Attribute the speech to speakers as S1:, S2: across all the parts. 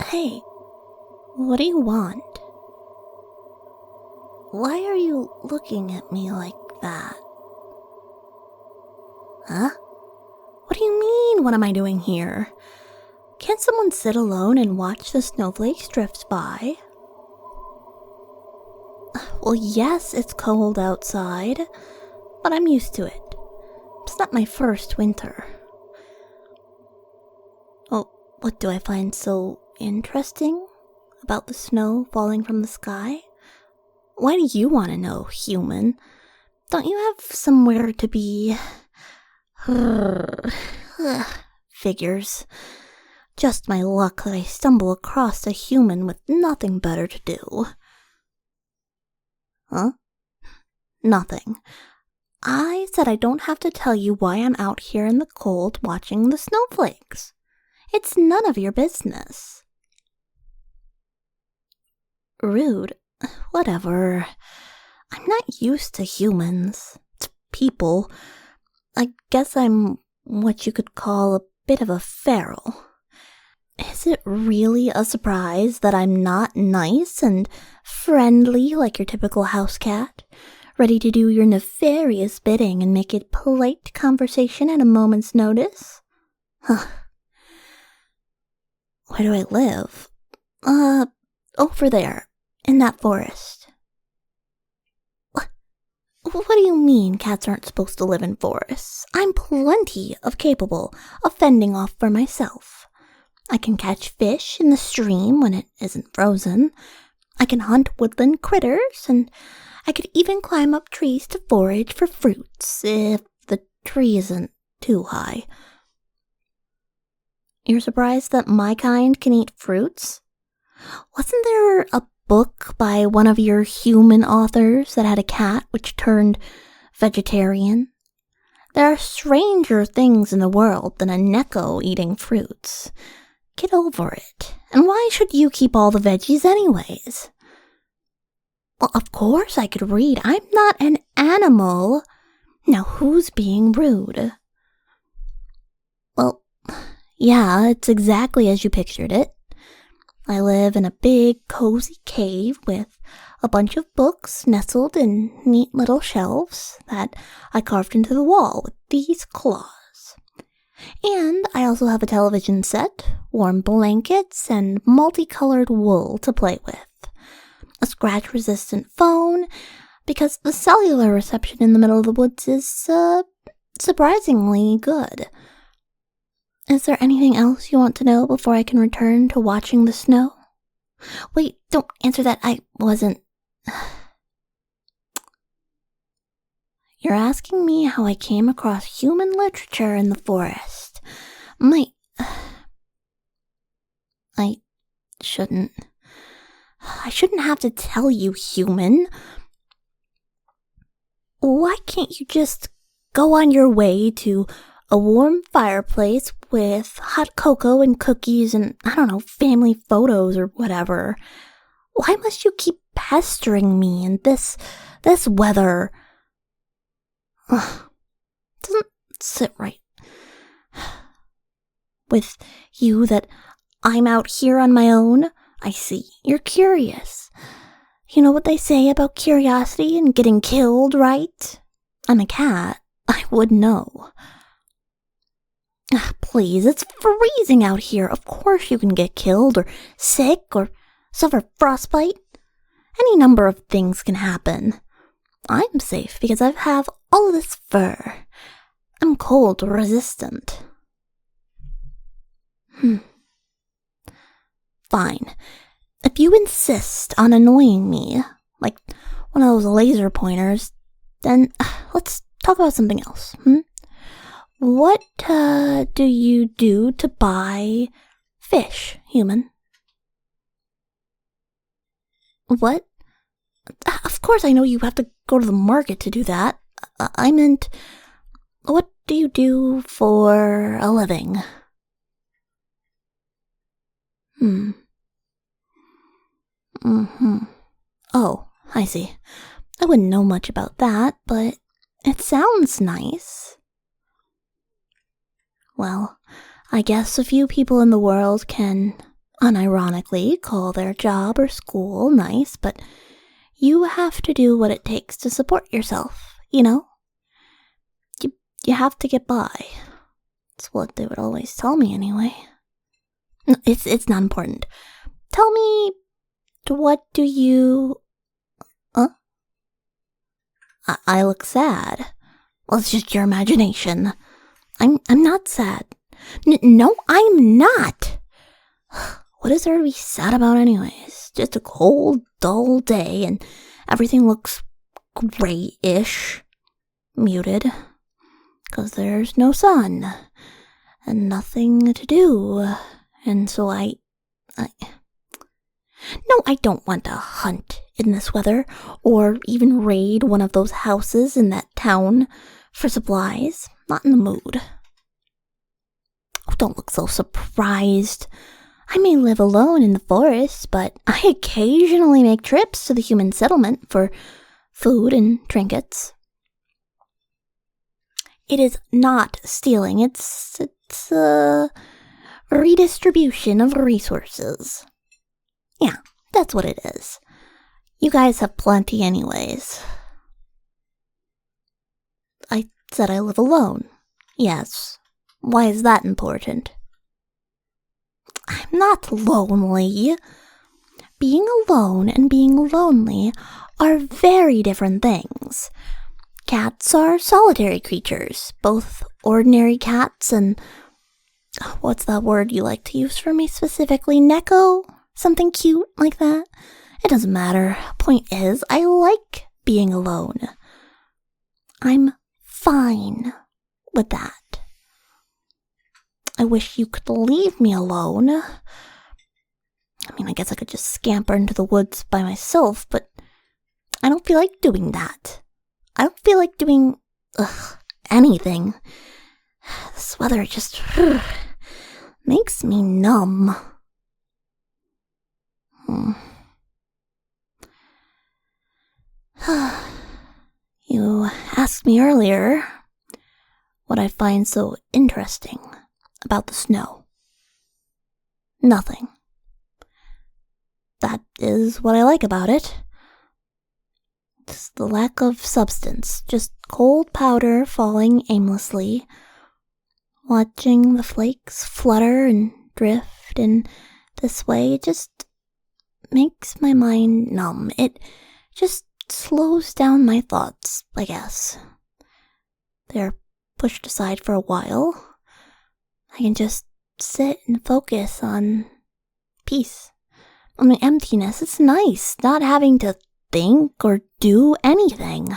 S1: Hey, what do you want? Why are you looking at me like that? Huh? What do you mean, what am I doing here? Can't someone sit alone and watch the snowflakes drift by? Well, yes, it's cold outside, but I'm used to it. It's not my first winter. Oh, what do I find so interesting about the snow falling from the sky? Why do you want to know, human? Don't you have somewhere to be? Figures. Just my luck that I stumble across a human with nothing better to do. Huh? Nothing. I said I don't have to tell you why I'm out here in the cold watching the snowflakes. It's none of your business. Rude. Whatever. I'm not used to humans. To people. I guess I'm what you could call a bit of a feral. Is it really a surprise that I'm not nice and friendly like your typical house cat, ready to do your nefarious bidding and make it polite conversation at a moment's notice? Huh. Where do I live? Over there, in that forest. What do you mean cats aren't supposed to live in forests? I'm plenty of capable of fending off for myself. I can catch fish in the stream when it isn't frozen. I can hunt woodland critters, and I could even climb up trees to forage for fruits if the tree isn't too high. You're surprised that my kind can eat fruits? Wasn't there a book by one of your human authors that had a cat which turned vegetarian? There are stranger things in the world than a Neko eating fruits. Get over it. And why should you keep all the veggies anyways? Well, of course I could read. I'm not an animal. Now who's being rude? Well, yeah, it's exactly as you pictured it. I live in a big, cozy cave with a bunch of books nestled in neat little shelves that I carved into the wall with these claws. And I also have a television set, warm blankets, and multicolored wool to play with. A scratch-resistant phone, because the cellular reception in the middle of the woods is, surprisingly good. Is there anything else you want to know before I can return to watching the snow? Wait, don't answer that. I wasn't... You're asking me how I came across human literature in the forest. I shouldn't have to tell you, human. Why can't you just go on your way to a warm fireplace with hot cocoa and cookies and, I don't know, family photos or whatever? Why must you keep pestering me in this weather? Doesn't sit right with you that I'm out here on my own. I see, you're curious. You know what they say about curiosity and getting killed, right? I'm a cat. I would know. Please, it's freezing out here. Of course you can get killed or sick or suffer frostbite. Any number of things can happen. I'm safe because I have all of this fur. I'm cold resistant. Fine. If you insist on annoying me, like one of those laser pointers, then let's talk about something else. What do you do to buy fish, human? What? Of course I know you have to go to the market to do that. I meant, what do you do for a living? Oh, I see. I wouldn't know much about that, but it sounds nice. Well, I guess a few people in the world can, unironically, call their job or school nice, but you have to do what it takes to support yourself, you know? You have to get by. It's what they would always tell me anyway. It's not important. Tell me, what do you... Huh? I look sad. Well, it's just your imagination. I'm not sad. No, I'm not. What is there to be sad about anyways? Just a cold, dull day and everything looks grayish. Muted. 'Cause there's no sun. And nothing to do. And so No, I don't want to hunt in this weather, or even raid one of those houses in that town for supplies. Not in the mood. Oh, don't look so surprised. I may live alone in the forest, but I occasionally make trips to the human settlement for food and trinkets. It is not stealing, it's a redistribution of resources. Yeah, that's what it is. You guys have plenty anyways. I said I live alone. Yes. Why is that important? I'm not lonely. Being alone and being lonely are very different things. Cats are solitary creatures, both ordinary cats and... What's that word you like to use for me specifically? Neko? Something cute like that? It doesn't matter. Point is, I like being alone. I'm fine with that. I wish you could leave me alone. I mean, I guess I could just scamper into the woods by myself, but I don't feel like doing that. I don't feel like doing, anything. This weather just makes me numb. You asked me earlier what I find so interesting about the snow. Nothing. That is what I like about it. It's the lack of substance, just cold powder falling aimlessly, watching the flakes flutter and drift in this way. It just makes my mind numb. It just slows down my thoughts, I guess. They're pushed aside for a while. I can just sit and focus on peace. I mean, emptiness. It's nice not having to think or do anything.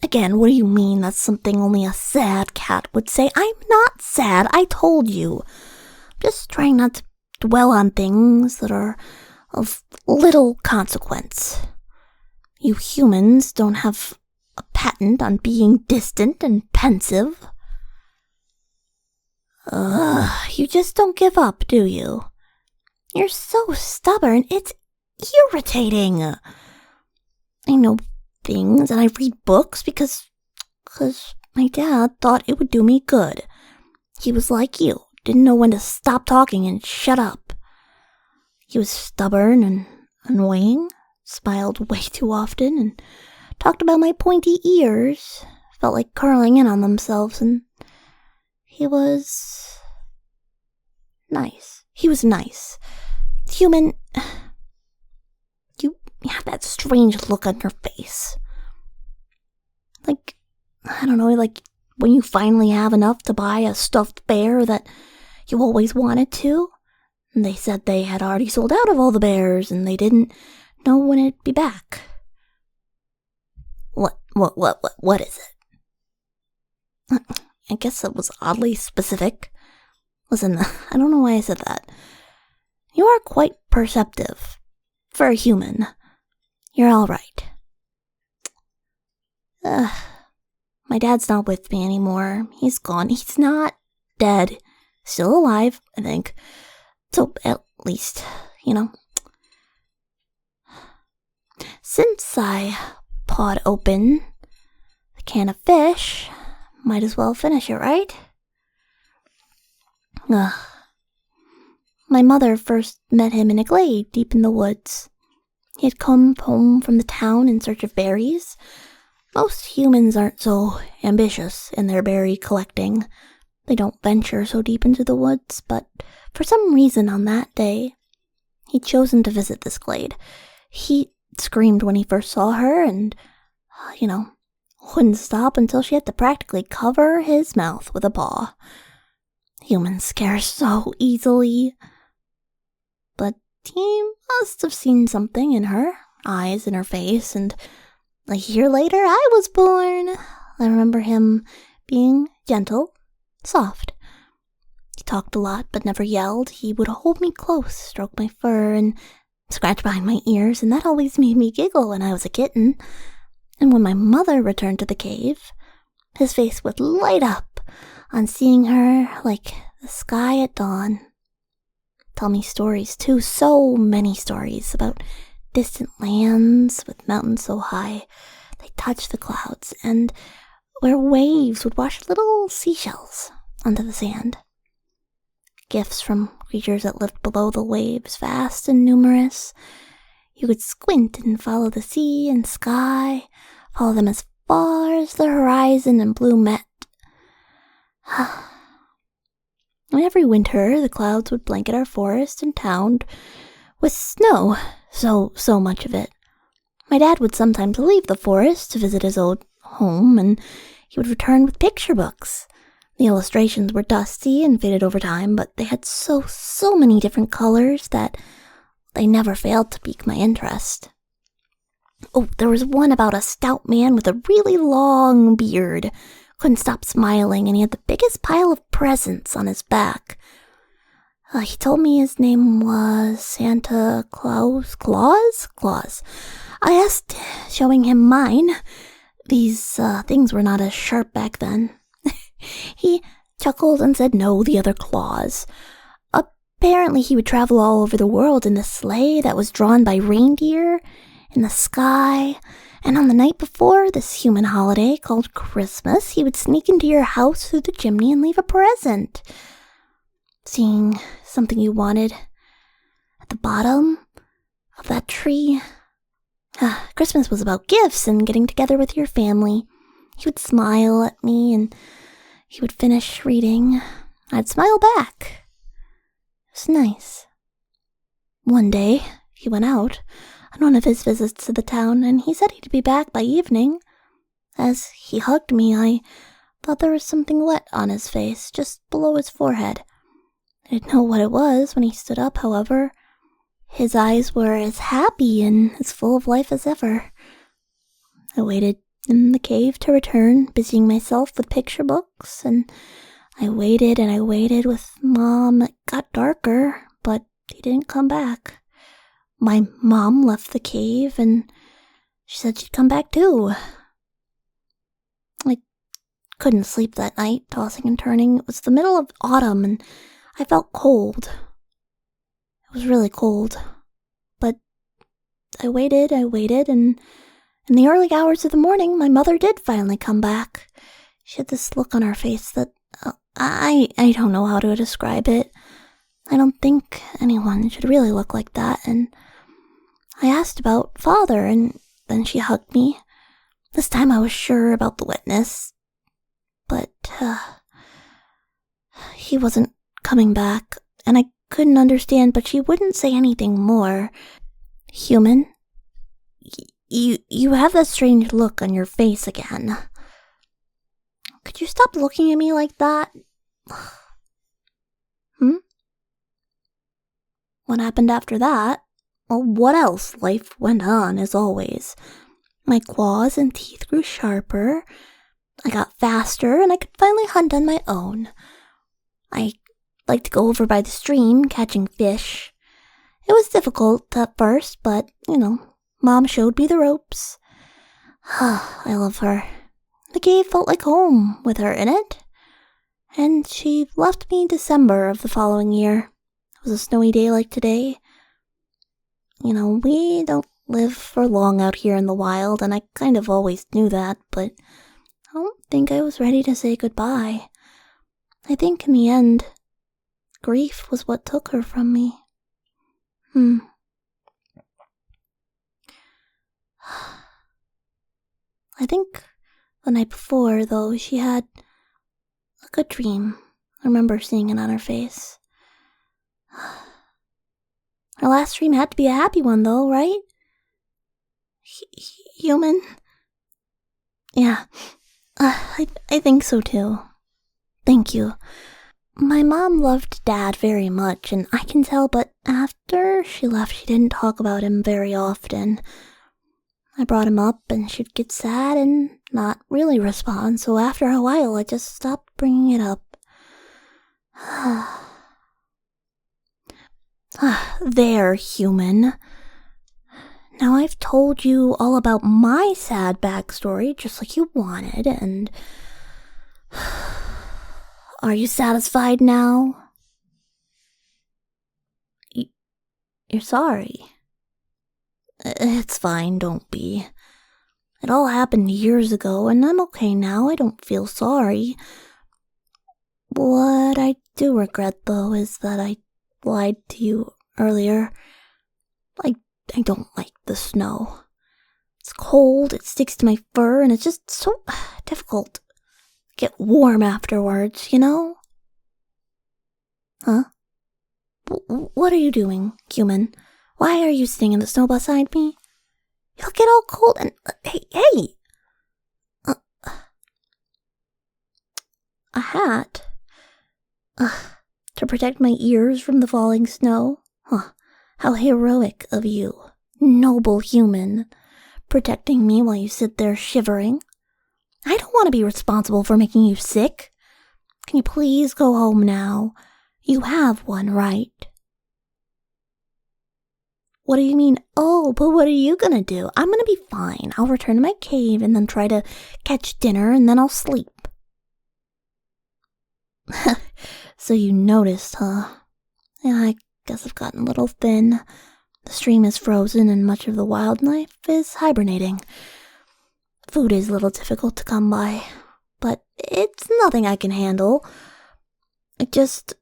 S1: Again, what do you mean that's something only a sad cat would say? I'm not sad, I told you. Just trying not to dwell on things that are of little consequence. You humans don't have a patent on being distant and pensive. You just don't give up, do you? You're so stubborn, it's irritating. I know things and I read books because my dad thought it would do me good. He was like you, didn't know when to stop talking and shut up. He was stubborn and annoying, smiled way too often, and talked about my pointy ears, felt like curling in on themselves, and he was nice. He was nice. Human, you have that strange look on your face. Like, I don't know, like when you finally have enough to buy a stuffed bear that you always wanted to. And they said they had already sold out of all the bears and they didn't know when it'd be back. What is it? I guess it was oddly specific. Listen, I don't know why I said that. You are quite perceptive. For a human. You're alright. My dad's not with me anymore. He's gone. He's not dead. Still alive, I think. So, at least, you know. Since I pawed open the can of fish, might as well finish it, right? Ugh. My mother first met him in a glade deep in the woods. He had come home from the town in search of berries. Most humans aren't so ambitious in their berry collecting. They don't venture so deep into the woods, but for some reason on that day, he'd chosen to visit this glade. He screamed when he first saw her and, wouldn't stop until she had to practically cover his mouth with a paw. Humans scare so easily. But he must have seen something in her eyes and her face, and a year later I was born. I remember him being gentle, soft. He talked a lot but never yelled. He would hold me close, stroke my fur, and scratch behind my ears, and that always made me giggle when I was a kitten. And when my mother returned to the cave, his face would light up on seeing her like the sky at dawn. Tell me stories too, so many stories about distant lands with mountains so high they touched the clouds, and where waves would wash little seashells onto the sand. Gifts from creatures that lived below the waves, vast and numerous. You could squint and follow the sea and sky, follow them as far as the horizon and blue met. And every winter, the clouds would blanket our forest and town with snow, so much of it. My dad would sometimes leave the forest to visit his old home, and he would return with picture books. The illustrations were dusty and faded over time, but they had so many different colors that they never failed to pique my interest. Oh, there was one about a stout man with a really long beard. Couldn't stop smiling, and he had the biggest pile of presents on his back. He told me his name was Santa Claus? Claus. I asked, showing him mine. These things were not as sharp back then. He chuckled and said no, the other Claus. Apparently he would travel all over the world in a sleigh that was drawn by reindeer in the sky, and on the night before this human holiday called Christmas, he would sneak into your house through the chimney and leave a present. Seeing something you wanted at the bottom of that tree. Christmas was about gifts and getting together with your family. He would smile at me and he would finish reading. I'd smile back. It was nice. One day, he went out on one of his visits to the town, and he said he'd be back by evening. As he hugged me, I thought there was something wet on his face, just below his forehead. I didn't know what it was when he stood up, however. His eyes were as happy and as full of life as ever. I waited in the cave to return, busying myself with picture books, and I waited with Mom. It got darker, but he didn't come back. My mom left the cave, and she said she'd come back too. I couldn't sleep that night, tossing and turning. It was the middle of autumn, and I felt cold. It was really cold. But I waited, and in the early hours of the morning, my mother did finally come back. She had this look on her face that I don't know how to describe it. I don't think anyone should really look like that, and I asked about Father, and then she hugged me. This time I was sure about the wetness, but he wasn't coming back, and I couldn't understand, but she wouldn't say anything more. Human, you have that strange look on your face again. Could you stop looking at me like that? What happened after that? Well, what else? Life went on, as always. My claws and teeth grew sharper. I got faster, and I could finally hunt on my own. I liked to go over by the stream, catching fish. It was difficult at first, but, Mom showed me the ropes. I love her. The cave felt like home with her in it. And she left me in December of the following year. It was a snowy day like today. We don't live for long out here in the wild, and I kind of always knew that, but I don't think I was ready to say goodbye. I think in the end, grief was what took her from me. I think the night before, though, she had a good dream. I remember seeing it on her face. Her last dream had to be a happy one, though, right? Human? Yeah, I think so, too. Thank you. My mom loved Dad very much, and I can tell, but after she left, she didn't talk about him very often. I brought him up, and she'd get sad and not really respond, so after a while, I just stopped bringing it up. There, human. Now I've told you all about my sad backstory, just like you wanted, and... Are you satisfied now? You're sorry. It's fine, don't be. It all happened years ago, and I'm okay now. I don't feel sorry. What I do regret, though, is that I lied to you earlier. I don't like the snow. It's cold, it sticks to my fur, and it's just so difficult. Get warm afterwards, you know? Huh? What are you doing, human? Why are you sitting in the snow beside me? You'll get all cold and... Hey! A hat? To protect my ears from the falling snow? Huh. How heroic of you, noble human, protecting me while you sit there shivering. I don't want to be responsible for making you sick. Can you please go home now? You have one, right? What do you mean? Oh, but what are you gonna do? I'm gonna be fine. I'll return to my cave and then try to catch dinner and then I'll sleep. So you noticed, huh? Yeah, I guess I've gotten a little thin. The stream is frozen and much of the wildlife is hibernating. Food is a little difficult to come by, but it's nothing I can handle. Just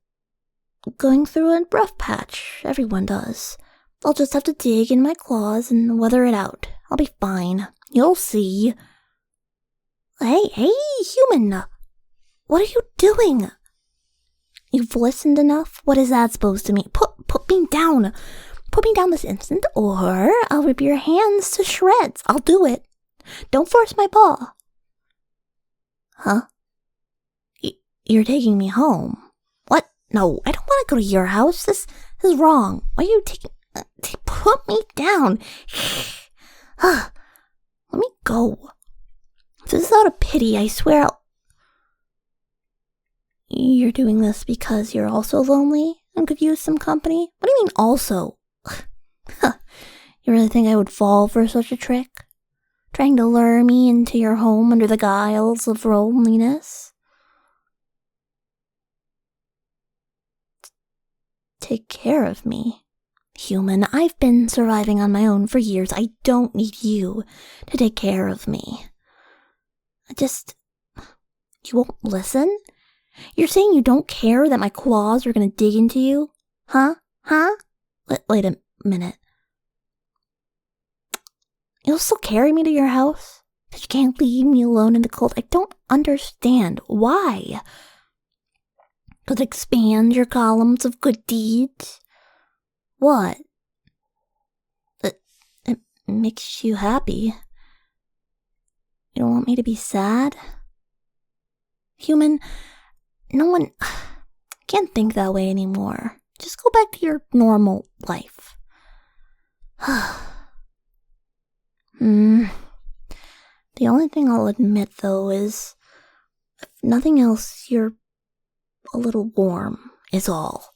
S1: going through a rough patch. Everyone does. I'll just have to dig in my claws and weather it out. I'll be fine. You'll see. Hey, human! What are you doing? You've listened enough? What is that supposed to mean? Put me down. Put me down this instant, or I'll rip your hands to shreds. I'll do it. Don't force my paw. Huh? You're taking me home. What? No, I don't want to go to your house. This is wrong. Why are you taking... Put me down. Let me go. If this is out of pity, I swear I'll... You're doing this because you're also lonely and could use some company? What do you mean also? You really think I would fall for such a trick? Trying to lure me into your home under the guise of loneliness? Take care of me. Human, I've been surviving on my own for years. I don't need you to take care of me. You won't listen? You're saying you don't care that my claws are gonna dig into you? Huh? Wait a minute. You'll still carry me to your house? But you can't leave me alone in the cold? I don't understand. Why? Could expand your columns of good deeds? What? It makes you happy. You don't want me to be sad? Human, no one can't think that way anymore. Just go back to your normal life. The only thing I'll admit, though, is if nothing else, you're a little warm, is all.